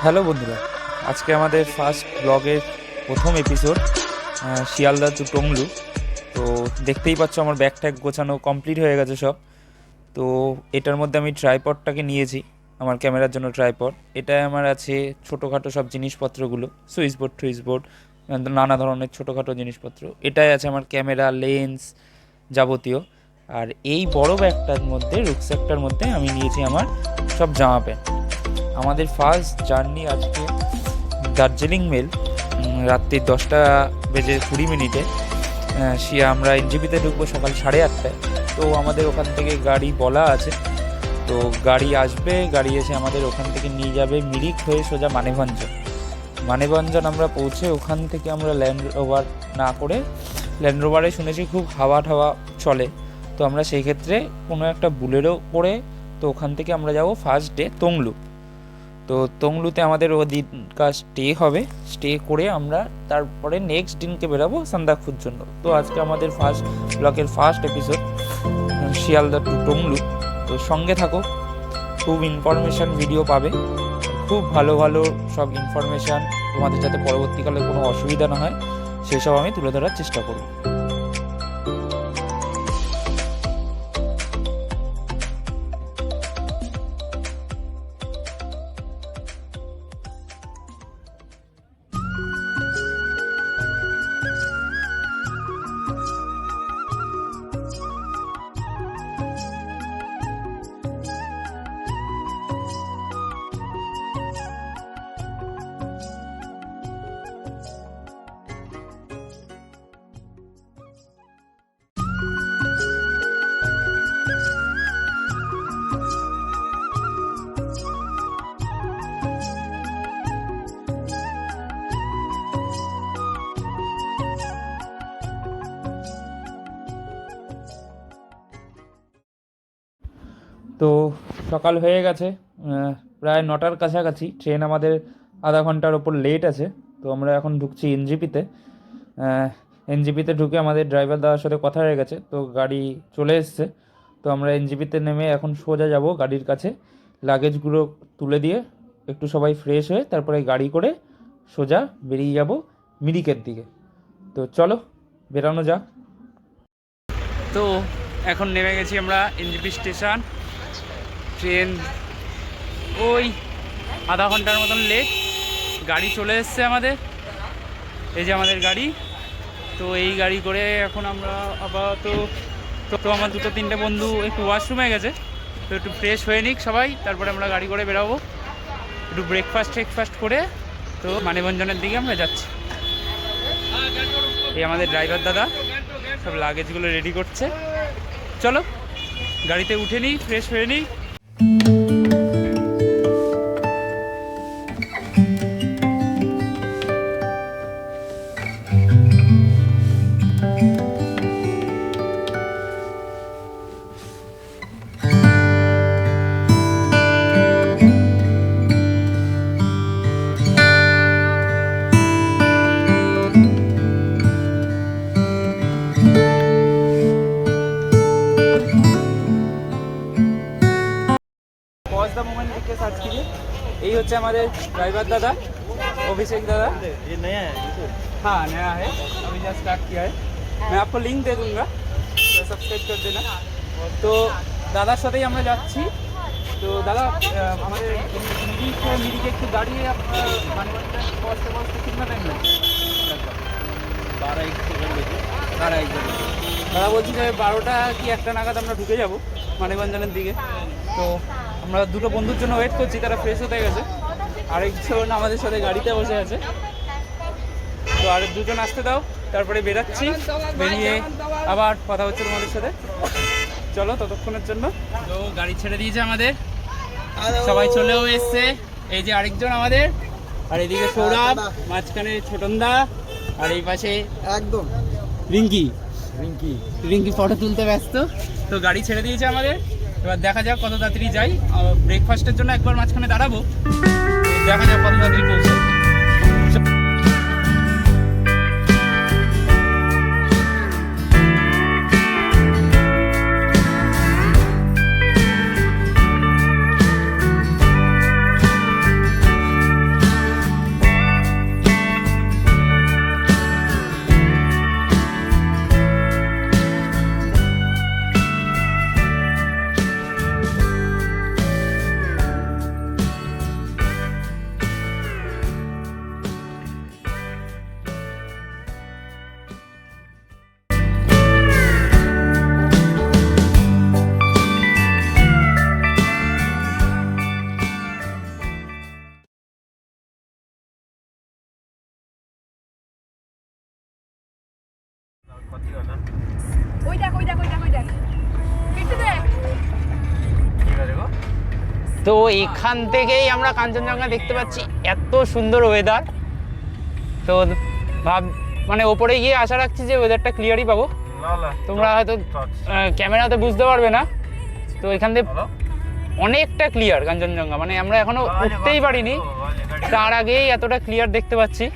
Hello বন্ধুরা, আজকে আমাদের ফার্স্ট ব্লগের প্রথম এপিসোড, শিয়ালদা টু টংলু। তো দেখতেই পাচ্ছ আমার ব্যাগ ট্যাগ গোছানো কমপ্লিট হয়ে গেছে সব। তো এটার মধ্যে আমি ট্রাইপডটাকে নিয়েছি, আমার ক্যামেরার জন্য ট্রাইপড। এটাই আমার আছে ছোটোখাটো সব জিনিসপত্রগুলো, সুইচ বোর্ড, নানা ধরনের ছোটোখাটো জিনিসপত্র। এটাই আছে আমার ক্যামেরা, লেন্স, যাবতীয়। আর এই বড় ব্যাগটার মধ্যে, রুকস্যাকটার মধ্যে আমি নিয়েছি আমার সব জামা প্যান্ট। আমাদের ফার্স্ট জার্নি আজকে দার্জিলিং মেল, রাত্রি 10:20 সে আমরা এনজিপিতে ঢুকবো সকাল 8:30টায়। তো আমাদের ওখান থেকে গাড়ি বলা আছে, তো গাড়ি আসবে, গাড়ি এসে আমাদের ওখান থেকে নিয়ে যাবে মিরিক হয়ে সোজা মানেভঞ্জন আমরা পৌঁছে ওখান থেকে আমরা ল্যান্ড রোভার না করে, ল্যান্ড রোভারে শুনেছি খুব হাওয়া ঠাওয়া চলে, তো আমরা সেই ক্ষেত্রে কোনো একটা বুলেরো করে, তো ওখান থেকে আমরা যাব ফার্স্ট ডে তংলু। তো তংলুতে আমাদের ওদিনকার স্টে হবে, স্টে করে আমরা তারপরে নেক্সট দিনকে বেরাবো সান্দাকফুর জন্য। তো আজকে আমাদের ফার্স্ট ব্লকের first episode Sealdah to Tonglu. তো সঙ্গে থাকো, খুব ইনফরমেশান ভিডিও পাবে, খুব ভালো ভালো সব ইনফরমেশান, তোমাদের যাতে পরবর্তীকালে কোনো অসুবিধা না হয় সেসব আমি তুলে ধরার চেষ্টা করব। তো সকাল হয়ে গেছে, প্রায় 9টার কাছাকাছি। ট্রেন আমাদের আধা ঘন্টার ওপর লেট আছে। তো আমরা এখন ঢুকছি এনজিপিতে। এনজিপিতে ঢুকে আমাদের ড্রাইভার দাদার সাথে কথা হয়ে গেছে, তো গাড়ি চলে এসছে। তো আমরা এনজিপিতে নেমে এখন সোজা যাব গাড়ির কাছে, লাগেজগুলো তুলে দিয়ে একটু সবাই ফ্রেশ হয়ে তারপরে গাড়ি করে সোজা বেরিয়ে যাব মিরিকের দিকে। তো চলো বেরানো যাক। তো এখন নেমে গেছি আমরা এনজিপি স্টেশন। ট্রেন ওই আধা ঘন্টার মতন লেট, গাড়ি চলে এসছে আমাদের, এই যে আমাদের গাড়ি। তো এই গাড়ি করে এখন আমরা আপাতত, তো আমার 2-3টে বন্ধু একটু ওয়াশরুমে গেছে, তো একটু ফ্রেশ হয়ে নিক সবাই, তারপরে আমরা গাড়ি করে বেরাবো। একটু ব্রেকফাস্ট করে তো মানেভঞ্জনের দিকে আমরা যাচ্ছি। এই আমাদের ড্রাইভার দাদা সব লাগেজগুলো রেডি করছে। চলো গাড়িতে উঠে নিই, ফ্রেশ হয়ে নিই। पॉज द मोमेंट लिख के सर्च कीजिए। यही होता है हमारे ड्राइवर दादा, अभिषेक दादा। ये नया है? हाँ नया है, अभी जस्ट स्टार्ट किया है। मैं आपको लिंक दे दूँगा, तो सब्सक्राइब कर देना। तो দাদার সাথেই আমরা যাচ্ছি। তো দাদা আমাদের মিরিকে একটু দাঁড়িয়ে আপনার মানেভঞ্জন পৌঁছতে কিतना টাইম লাগবে? 12-1 সেকেন্ড লেগে। 12-1 দাদা বলছি যে 12টা কি 1টা নাগাদ আমরা ঢুকে যাব মানেভঞ্জনের দিকে। তো আমরা দুটো বন্ধুর জন্য ওয়েট করছি, তারা ফ্রেশ হতে গেছে। আরেকজন আমাদের সাথে গাড়িতে বসে আছে। তো আর দুজন আসতে দাও, তারপরে বেরাচ্ছি। বেরিয়ে আবার কথা হচ্ছে তোমাদের সাথে। চলো ততক্ষণের জন্য। তো গাড়ি ছেড়ে দিয়েছে আমাদের, সবাই চলেও এসছে। এই যে আরেকজন আমাদের, আর এদিকে সৌরভ, মাঝখানে ছোটনদা, আর এই পাশে একদম রিঙ্কি ফটো তুলতে ব্যস্ত। তো গাড়ি ছেড়ে দিয়েছে আমাদের, এবার দেখা যাক কত তাড়াতাড়ি যাই। ব্রেকফাস্টের জন্য একবার মাঝখানে দাঁড়াবো, দেখা যাক কত তাড়াতাড়ি পৌঁছে। তো এখান থেকেই আমরা কাঞ্চনজঙ্ঘা দেখতে পাচ্ছি, এত সুন্দর ওয়েদার। তো মানে ওপরে গিয়ে আশা রাখছি যে ওয়েদারটা ক্লিয়ারই পাবো। তোমরা হয়তো ক্যামেরাতে বুঝতে পারবে না, তো এখান থেকে অনেকটা ক্লিয়ার কাঞ্চনজঙ্ঘা, মানে আমরা এখনো উঠতেই পারিনি, তার আগেই এতটা ক্লিয়ার দেখতে পাচ্ছি।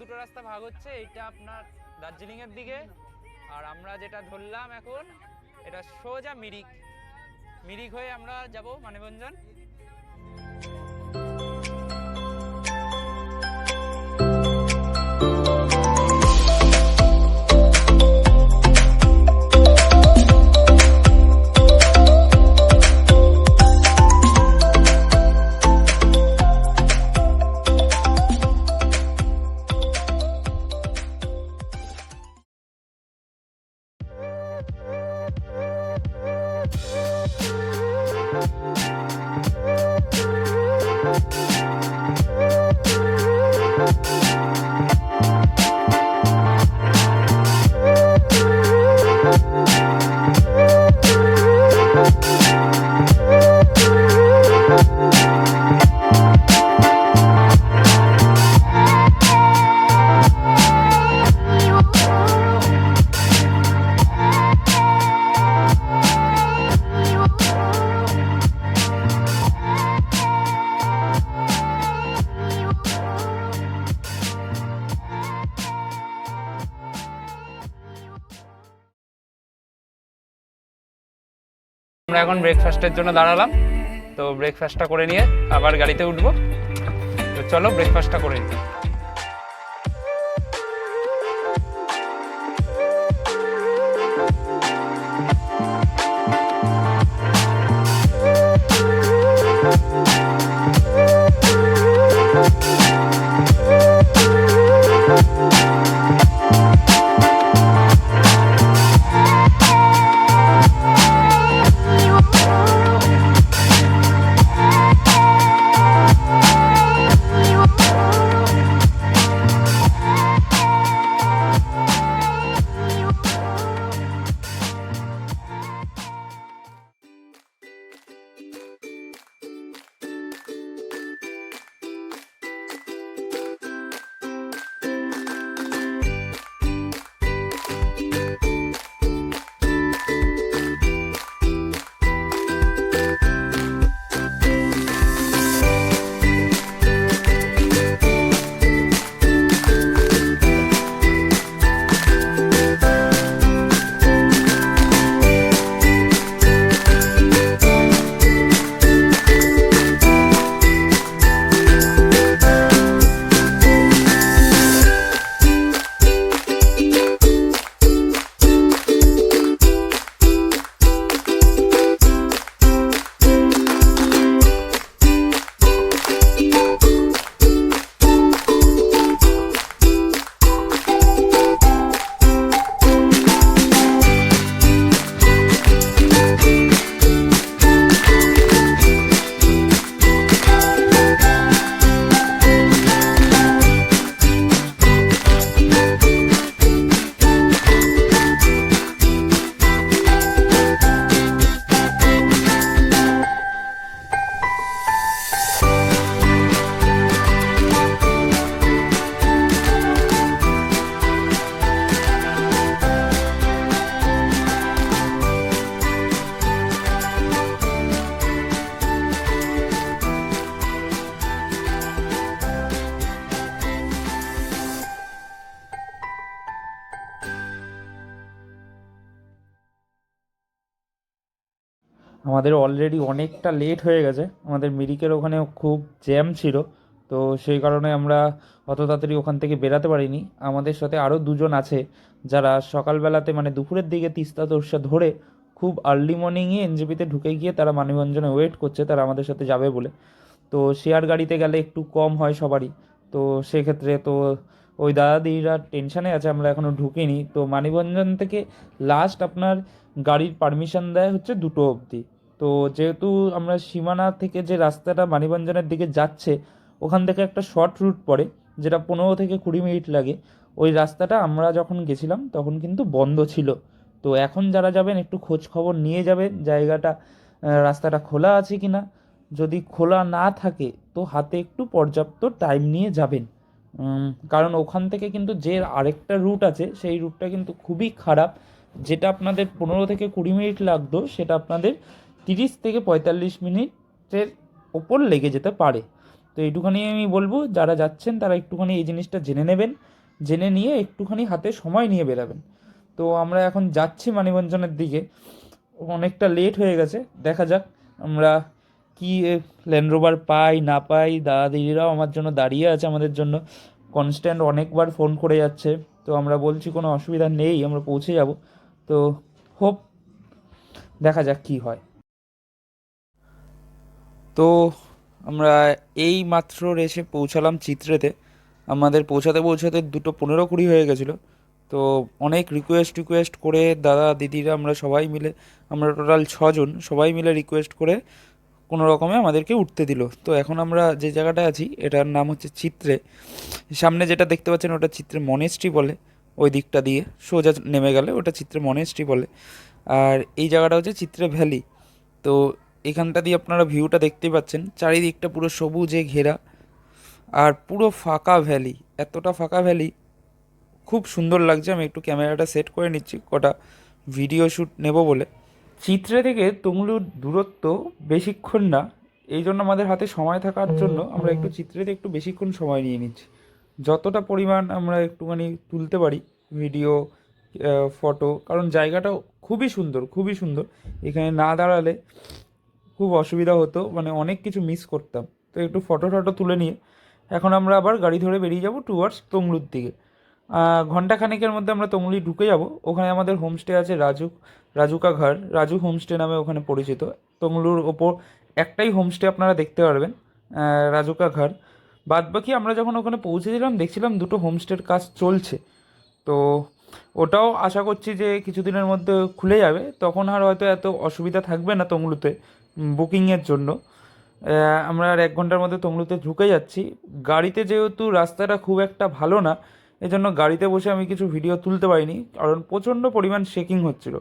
দুটো রাস্তা ভাগ হচ্ছে, এটা আপনার দার্জিলিং এর দিকে, আর আমরা যেটা ধরলাম এখন এটা সোজা মিরিক হয়ে আমরা যাব মানববন্ধন। আমরা এখন ব্রেকফাস্টের জন্য দাঁড়ালাম, তো ব্রেকফাস্টটা করে নিয়ে আবার গাড়িতে উঠবো। তো চলো ব্রেকফাস্টটা করে নিই। আমাদের অলরেডি অনেকটা লেট হয়ে গেছে, আমাদের মিরিকের ওখানেও খুব জ্যাম ছিল। তো সেই কারণে আমরা অত তাড়াতাড়ি ওখান থেকে বেরাতে পারিনি। আমাদের সাথে আরও দুজন আছে যারা সকালবেলাতে মানে দুপুরের দিকে তিস্তা তোর্ষা ধরে খুব আর্লি মর্নিংয়ে এনজেপিতে ঢুকে গিয়ে তারা মানিকগঞ্জনে ওয়েট করছে, তারা আমাদের সাথে যাবে বলে। তো শেয়ার গাড়িতে গেলে একটু কম হয় সবারই। তো সেক্ষেত্রে তো ওই দাদা দিদিরা টেনশানে আছে, আমরা এখনও ঢুকিনি। তো মানিকগঞ্জন থেকে লাস্ট আপনার গাড়ির পারমিশন দেয় হচ্ছে 2টো অবধি। তো যেহেতু আমরা সীমানা থেকে যে রাস্তাটা মানিকগঞ্জনের দিকে যাচ্ছে ওখান থেকে একটা শর্ট রুট পড়ে, যেটা 15 থেকে 20 মিনিট লাগে। ওই রাস্তাটা আমরা যখন গেছিলাম তখন কিন্তু বন্ধ ছিল। তো এখন যারা যাবেন একটু খোঁজ খবর নিয়ে যাবেন জায়গাটা, রাস্তাটা খোলা আছে কি না। যদি খোলা না থাকে তো হাতে একটু পর্যাপ্ত টাইম নিয়ে যাবেন। কারণ ওখান থেকে কিন্তু যে আরেকটা রুট আছে সেই রুটটা কিন্তু খুবই খারাপ। যেটা আপনাদের 15 থেকে 20 মিনিট লাগতো সেটা আপনাদের 30 থেকে 45 মিনিটের ওপর লেগে যেতে পারে। তো এইটুখানি আমি বলবো, যারা যাচ্ছেন তারা একটুখানি এই জিনিসটা জেনে নেবেন, জেনে নিয়ে একটুখানি হাতে সময় নিয়ে বেরাবেন। তো আমরা এখন যাচ্ছি মানিকগঞ্জনের দিকে, অনেকটা লেট হয়ে গেছে, দেখা যাক আমরা কি ল্যান্ড রোভার পাই না পাই। দাদা দিদিরাও আমার জন্য দাঁড়িয়ে আছে, আমাদের জন্য কনস্ট্যান্ট অনেকবার ফোন করে যাচ্ছে। তো আমরা বলছি কোনো অসুবিধা নেই, আমরা পৌঁছে যাব। তো হোপ, দেখা যাক কি হয়। তো আমরা এই মাত্র এসে পৌঁছালাম চিত্রেতে। আমাদের পৌঁছাতে পৌঁছাতে 2:15-20 হয়ে গেছিলো। তো অনেক রিকোয়েস্ট করে দাদা দিদিরা আমরা সবাই মিলে, আমরা টোটাল 6জন সবাই মিলে রিকোয়েস্ট করে কোনো রকমে আমাদেরকে উঠতে দিল। তো এখন আমরা যে জায়গাটায় আছি এটার নাম হচ্ছে চিত্রে। সামনে যেটা দেখতে পাচ্ছেন ওটা চিত্রে মনেস্ট্রি বলে, ওই দিকটা দিয়ে সোজা নেমে গেলে ওটা চিত্রে মনেস্ট্রি বলে। আর এই জায়গাটা হচ্ছে চিত্রে ভ্যালি। তো এখানটা দিয়ে আপনারা ভিউটা দেখতেই পাচ্ছেন, চারিদিকটা পুরো সবুজে ঘেরা আর পুরো ফাঁকা ভ্যালি। এতটা ফাঁকা ভ্যালি খুব সুন্দর লাগছে। আমি একটু ক্যামেরাটা সেট করে নিচ্ছি কটা ভিডিও শ্যুট নেব বলে। চিত্রে থেকে তমলুর দূরত্ব বেশিক্ষণ না, এই জন্য আমাদের হাতে সময় থাকার জন্য আমরা একটু চিত্রেতে একটু বেশিক্ষণ সময় নিয়ে নিচ্ছি। যতটা পরিমাণ আমরা একটুখানি তুলতে পারি ভিডিও, ফটো, কারণ জায়গাটা খুবই সুন্দর, খুবই সুন্দর। এখানে না দাঁড়ালে খুব অসুবিধা হতো, মানে অনেক কিছু মিস করতাম। তো একটু ফটো টটো তুলে নিয়ে এখন আমরা আবার গাড়ি ধরে বেরিয়ে যাব টুয়ার্ডস তমলুর দিকে। ঘন্টাখানেকের মধ্যে আমরা তমলুই ঢুকে যাব। ওখানে আমাদের হোমস্টে আছে রাজুকা ঘর, রাজু হোমস্টে নামে ওখানে পরিচিত। তমলুর ওপর একটাই হোমস্টে আপনারা দেখতে পারবেন, রাজুকা ঘর। বাদবাকি আমরা যখন ওখানে পৌঁছেছিলাম দেখছিলাম 2টো হোমস্টের কাজ চলছে। তো ওটাও আশা করছি যে কিছুদিনের মধ্যে খুলে যাবে, তখন আর হয়তো এত অসুবিধা থাকবে না তমলুতে বুকিংয়ের জন্য। আমরা আর 1 ঘন্টার মধ্যে তমলুতে ঢুকে যাচ্ছি। গাড়িতে যেহেতু রাস্তাটা খুব একটা ভালো না, এজন্য গাড়িতে বসে আমি কিছু ভিডিও তুলতে পারিনি, কারণ প্রচণ্ড পরিমাণ শেকিং হচ্ছিল।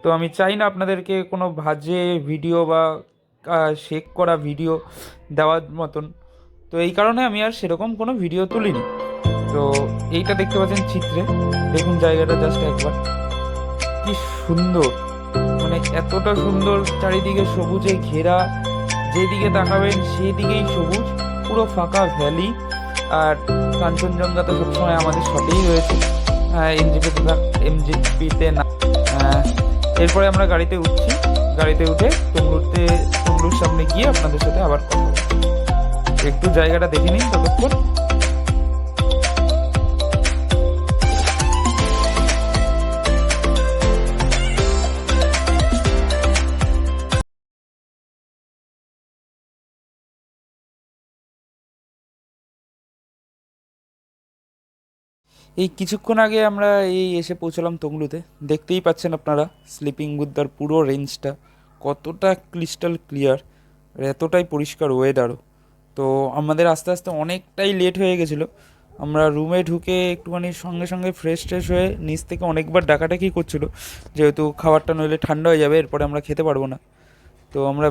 তো আমি চাই না আপনাদেরকে কোনো বাজে ভিডিও বা শেক করা ভিডিও দেওয়ার মতন। তো এই কারণে আমি আর সেরকম কোনো ভিডিও তুলিনি। তো এইটা দেখতে পাচ্ছেন চিত্রে, দেখুন জায়গাটা জাস্ট একবার কি সুন্দর, মানে এতটা সুন্দর, চারিদিকে সবুজে ঘেরা, যেদিকে তাকাবেন সেদিকেই সবুজ, পুরো ফাঁকা ভ্যালি। আর কাঞ্চনজঙ্ঘা তো সবসময় আমাদের সাথেই রয়েছে, এমজিপিতে না। এরপরে আমরা গাড়িতে উঠছি, গাড়িতে উঠে তমলুর সামনে গিয়ে আপনাদের সাথে আবার কথা বলছি। একটু জায়গাটা দেখে নিন ততক্ষণ। এই কিছুক্ষণ আগে আমরা এসে পৌঁছলাম তমলুতে। দেখতেই পাচ্ছেন আপনারা স্লিপিং বুদ্ধার পুরো রেঞ্জটা কতটা ক্রিস্টাল ক্লিয়ার, আর এতটাই পরিষ্কার ওয়েদারও। তো আমাদের আস্তে আস্তে অনেকটাই লেট হয়ে গেছিলো। আমরা রুমে ঢুকে একটুখানি সঙ্গে সঙ্গে ফ্রেশ ট্রেশ হয়ে নিচ থেকে অনেকবার ডাকাডাকি করছিলো, যেহেতু খাবারটা নইলে ঠান্ডা হয়ে যাবে, এরপরে আমরা খেতে পারবো না। তো আমরা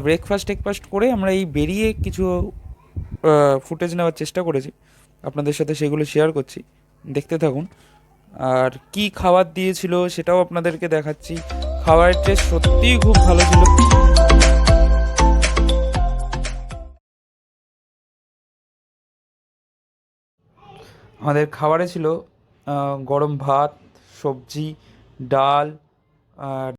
টেকফাস্ট করে আমরা এই বেরিয়ে কিছু ফুটেজ নেওয়ার চেষ্টা করেছি, আপনাদের সাথে সেগুলো শেয়ার করছি, দেখতে থাকুন। আর কি খাবার দিয়েছিল সেটাও আপনাদেরকে দেখাচ্ছি। খাবারের টেস্ট সত্যিই খুব ভালো ছিল। আমাদের খাবারে ছিল গরম ভাত, সবজি, ডাল, আর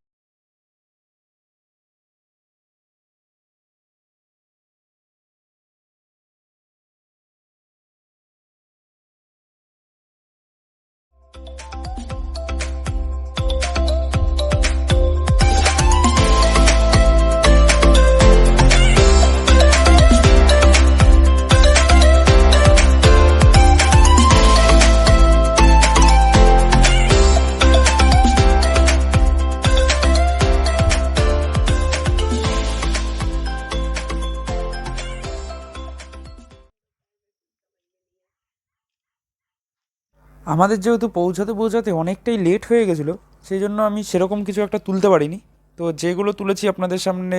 আমাদের যেহেতু পৌঁছাতে অনেকটাই লেট হয়ে গেছিলো, সেই জন্য আমি সেরকম কিছু একটা তুলতে পারিনি। তো যেগুলো তুলেছি আপনাদের সামনে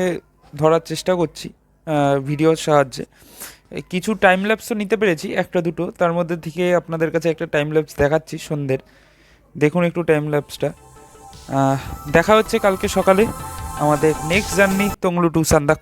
ধরার চেষ্টা করছি ভিডিওর সাহায্যে। কিছু টাইম ল্যাপসও নিতে পেরেছি, একটা দুটো, তার মধ্যে থেকে আপনাদের কাছে একটা টাইম ল্যাপস দেখাচ্ছি সন্ধ্যের। দেখুন একটু টাইম ল্যাপসটা। দেখা হচ্ছে কালকে সকালে আমাদের নেক্সট জার্নি তোংলু টু সান্দাক।